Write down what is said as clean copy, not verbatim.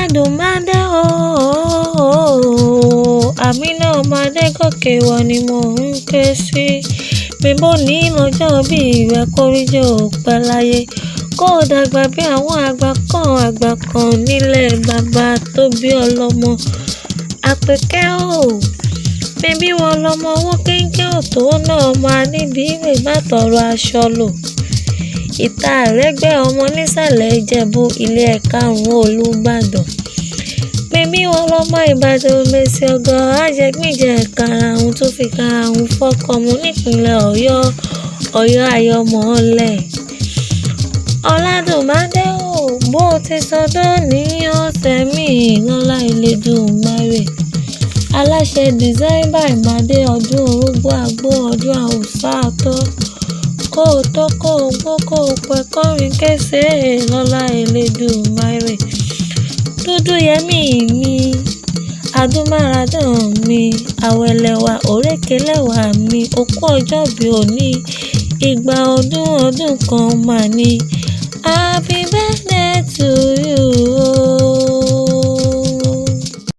Ọládùnmádé ooo, Àmínà ọmọdé gòkè wọ ni mò ń ké sí. Bímbọ́ ní lọ́jọ́ bí ìwà kórìjọ pẹ́ láyé, kó dàgbà bí àwọn àgbà kan nílẹ̀ bàbá tó bí ọlọ́mọ. Àpèkẹ́ o, bíbí wọn lọmọ owó kéńké òtó náà máa níbi ìwé má tọrọ aṣọ lò. Ìta Àrẹ́gbẹ́ ọmọ nísàlẹ̀ Ìjẹ̀bú ilé ẹ̀karùn-ún Olúbàdàn. Bíbí wọn lọmọ Ìbàdàn Mèsì ọgọ́ ajẹgbìjẹ karahun tó fi karahun fọ́kọmu nípínlẹ̀ Ọ̀yọ́ ayọ̀mọ́lẹ̀. Ọládùnmádé o, bó ti sọdọ́ ní ọ̀sẹ̀ míì lọ́lá Elédùmarè. Aláṣẹ Design by Made ọdún orógbó àgbó ọdún àwùsá àtọ́. Kó o tó kó o gbó kó o pẹ́ kọrin kése lọ́lá Elédùmarè. Dúdúyẹmí mi, adúmáradán mi, àwẹ̀lẹ̀wà òrékelẹ́wà mi, okú ọjọ́bí òní, ìgbà ọdún kan mà ní. Happy birthday to